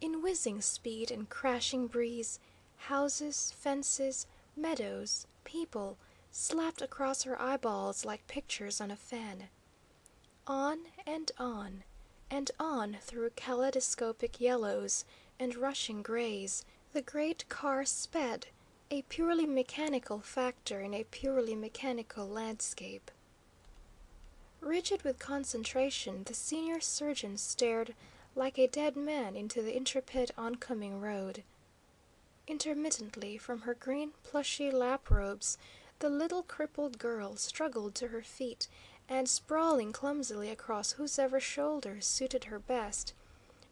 In whizzing speed and crashing breeze, houses, fences, meadows, people, slapped across her eyeballs like pictures on a fan. On and on through kaleidoscopic yellows and rushing grays, the great car sped, a purely mechanical factor in a purely mechanical landscape. Rigid with concentration, the senior surgeon stared like a dead man into the intrepid oncoming road. Intermittently, from her green plushy lap robes, the little crippled girl struggled to her feet, and sprawling clumsily across whosever shoulders suited her best,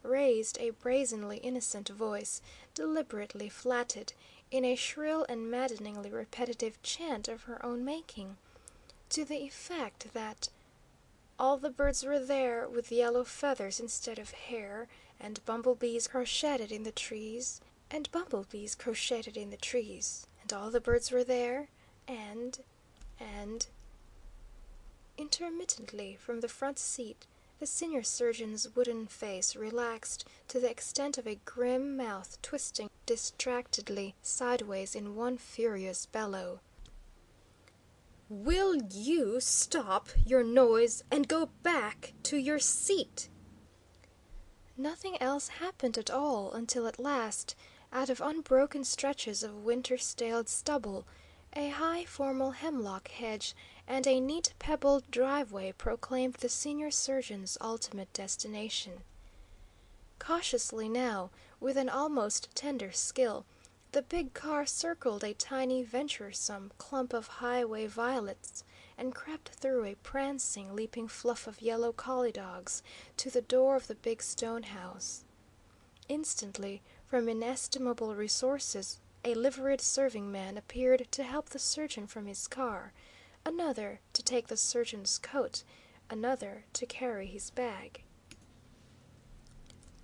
raised a brazenly innocent voice, deliberately flatted, in a shrill and maddeningly repetitive chant of her own making, to the effect that all the birds were there with yellow feathers instead of hair, and bumblebees crocheted in the trees, and bumblebees crocheted in the trees, and all the birds were there, and intermittently from the front seat the senior surgeon's wooden face relaxed to the extent of a grim mouth twisting distractedly sideways in one furious bellow. "Will you stop your noise and go back to your seat?" Nothing else happened at all until at last, out of unbroken stretches of winter-staled stubble, a high formal hemlock hedge and a neat pebbled driveway proclaimed the senior surgeon's ultimate destination. Cautiously now, with an almost tender skill, the big car circled a tiny venturesome clump of highway violets, and crept through a prancing, leaping fluff of yellow collie dogs to the door of the big stone house. Instantly, from inestimable resources, a liveried serving man appeared to help the surgeon from his car, another to take the surgeon's coat, another to carry his bag.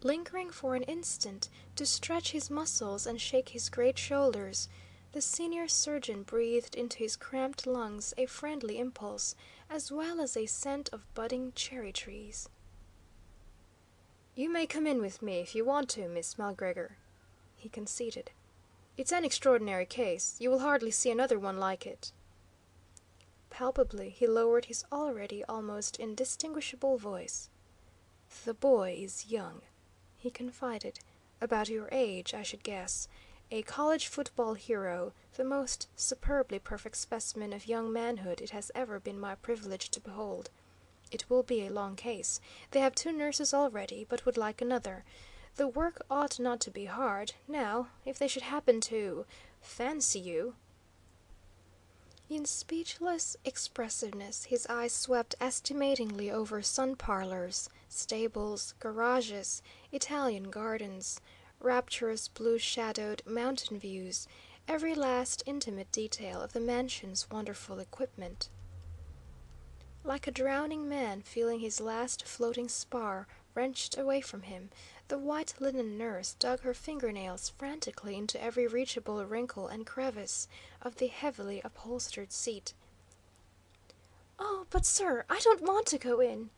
Lingering for an instant to stretch his muscles and shake his great shoulders, the senior surgeon breathed into his cramped lungs a friendly impulse, as well as a scent of budding cherry trees. "You may come in with me if you want to, Miss McGregor," he conceded. "It's an extraordinary case. You will hardly see another one like it." Palpably he lowered his already almost indistinguishable voice. "The boy is young," he confided. "About your age, I should guess. A college football hero, the most superbly perfect specimen of young manhood it has ever been my privilege to behold. It will be a long case. They have 2 nurses already, but would like another. The work ought not to be hard. Now, if they should happen to fancy you—" In speechless expressiveness his eyes swept estimatingly over sun-parlors, stables, garages, Italian gardens, rapturous blue-shadowed mountain views, every last intimate detail of the mansion's wonderful equipment. Like a drowning man feeling his last floating spar wrenched away from him, the white linen nurse dug her fingernails frantically into every reachable wrinkle and crevice of the heavily upholstered seat. "Oh, but sir, I don't want to go in,"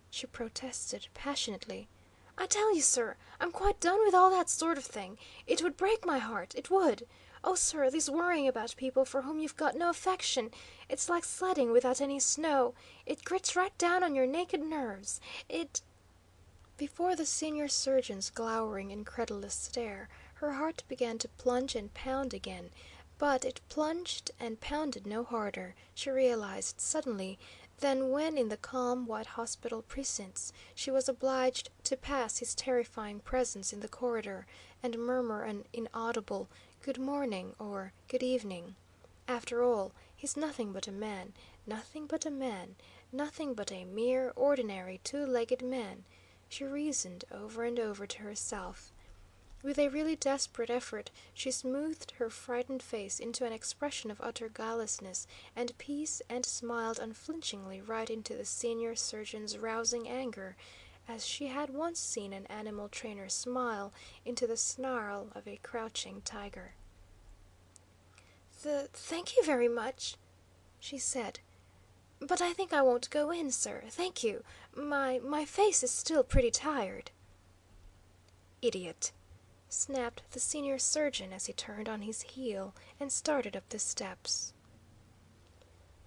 she protested passionately. "I tell you, sir, I'm quite done with all that sort of thing. It would break my heart, it would. Oh, sir, this worrying about people for whom you've got no affection, it's like sledding without any snow. It grits right down on your naked nerves. It—" Before the senior surgeon's glowering, incredulous stare, her heart began to plunge and pound again, but it plunged and pounded no harder, she realized suddenly, than when in the calm white hospital precincts she was obliged to pass his terrifying presence in the corridor, and murmur an inaudible "good morning" or "good evening." After all, he's nothing but a man, nothing but a man, nothing but a mere ordinary 2-legged man, she reasoned over and over to herself. With a really desperate effort she smoothed her frightened face into an expression of utter guilelessness and peace and smiled unflinchingly right into the senior surgeon's rousing anger, as she had once seen an animal trainer smile into the snarl of a crouching tiger. "Thank you very much," she said. "But I think I won't go in, sir. Thank you. My face is still pretty tired." idiot!" snapped the senior surgeon as he turned on his heel and started up the steps.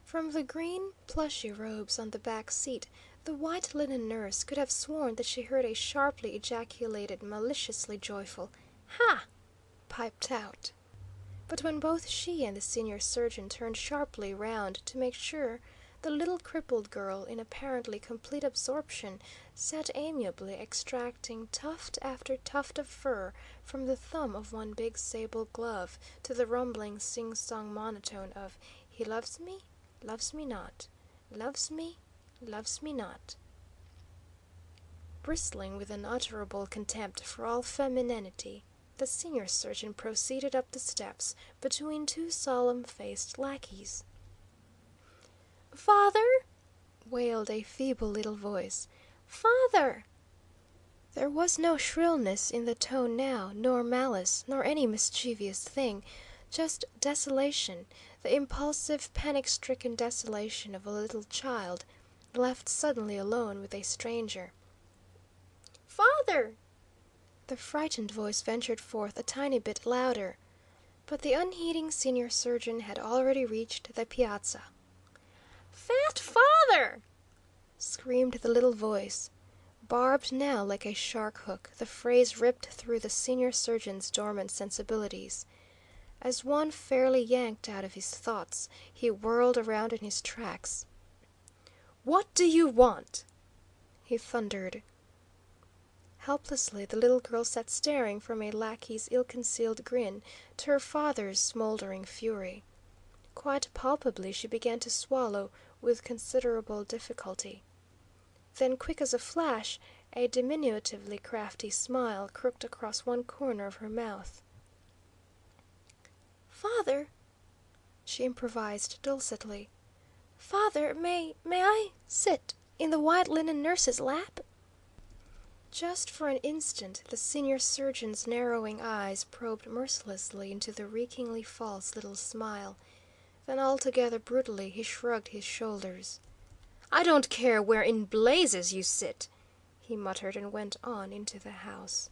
From the green plushy robes on the back seat, the white linen nurse could have sworn that she heard a sharply ejaculated, maliciously joyful "Ha!" piped out. But when both she and the senior surgeon turned sharply round to make sure, the little crippled girl, in apparently complete absorption, sat amiably extracting tuft after tuft of fur from the thumb of one big sable glove, to the rumbling sing-song monotone of "He loves me not, loves me not." Bristling with unutterable contempt for all femininity, the senior surgeon proceeded up the steps between two solemn-faced lackeys. "Father!" wailed a feeble little voice. "Father!" There was no shrillness in the tone now, nor malice, nor any mischievous thing, just desolation, the impulsive, panic-stricken desolation of a little child, left suddenly alone with a stranger. "Father!" The frightened voice ventured forth a tiny bit louder, but the unheeding senior surgeon had already reached the piazza. "Fat father!" screamed the little voice. Barbed now like a shark hook, the phrase ripped through the senior surgeon's dormant sensibilities. As one fairly yanked out of his thoughts, he whirled around in his tracks. "What do you want?" he thundered. Helplessly the little girl sat staring from a lackey's ill-concealed grin to her father's smouldering fury. Quite palpably she began to swallow with considerable difficulty. Then, quick as a flash, a diminutively crafty smile crooked across one corner of her mouth. "Father," she improvised dulcetly, "Father, may I sit in the white linen nurse's lap?" Just for an instant the senior surgeon's narrowing eyes probed mercilessly into the reekingly false little smile. Then altogether brutally he shrugged his shoulders. "I don't care where in blazes you sit," he muttered, and went on into the house.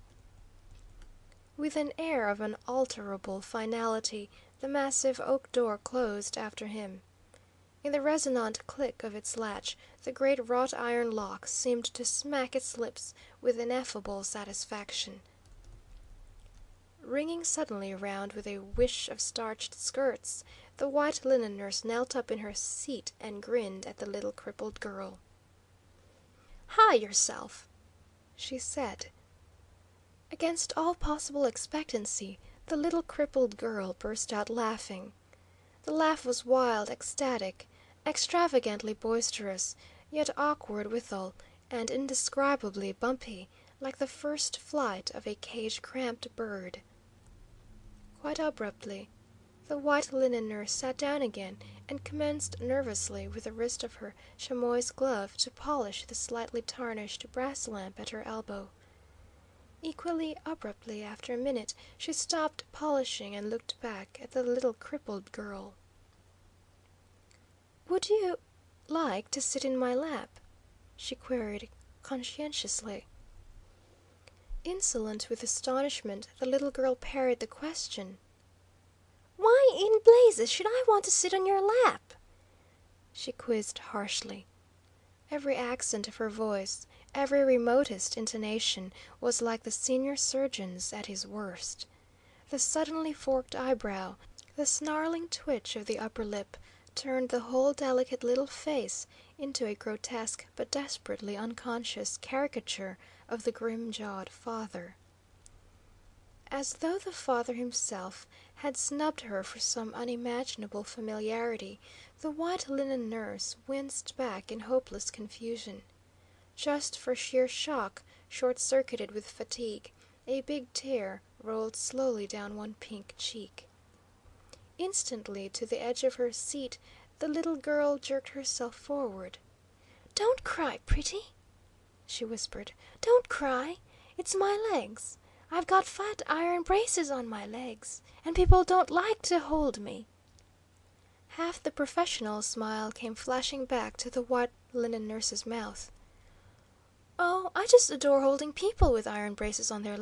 With an air of unalterable finality, the massive oak door closed after him. In the resonant click of its latch, the great wrought-iron lock seemed to smack its lips with ineffable satisfaction. Ringing suddenly round with a whish of starched skirts, the white linen nurse knelt up in her seat and grinned at the little crippled girl. "Hie yourself," she said. Against all possible expectancy, the little crippled girl burst out laughing. The laugh was wild, ecstatic, extravagantly boisterous, yet awkward withal, and indescribably bumpy, like the first flight of a cage-cramped bird. Quite abruptly, the white linen nurse sat down again and commenced nervously with the wrist of her chamois glove to polish the slightly tarnished brass lamp at her elbow. Equally abruptly, after a minute, she stopped polishing and looked back at the little crippled girl. "Would you like to sit in my lap?" she queried conscientiously. Insolent with astonishment, the little girl parried the question. "Why in blazes should I want to sit on your lap?" she quizzed harshly. Every accent of her voice, every remotest intonation, was like the senior surgeon's at his worst. The suddenly forked eyebrow, the snarling twitch of the upper lip, turned the whole delicate little face into a grotesque but desperately unconscious caricature of the grim-jawed father. As though the father himself had snubbed her for some unimaginable familiarity, the white linen nurse winced back in hopeless confusion. Just for sheer shock, short-circuited with fatigue, a big tear rolled slowly down one pink cheek. Instantly, to the edge of her seat, the little girl jerked herself forward. "Don't cry, pretty," she whispered. "Don't cry. It's my legs. I've got fat iron braces on my legs, and people don't like to hold me." Half the professional smile came flashing back to the white linen nurse's mouth. "Oh, I just adore holding people with iron braces on their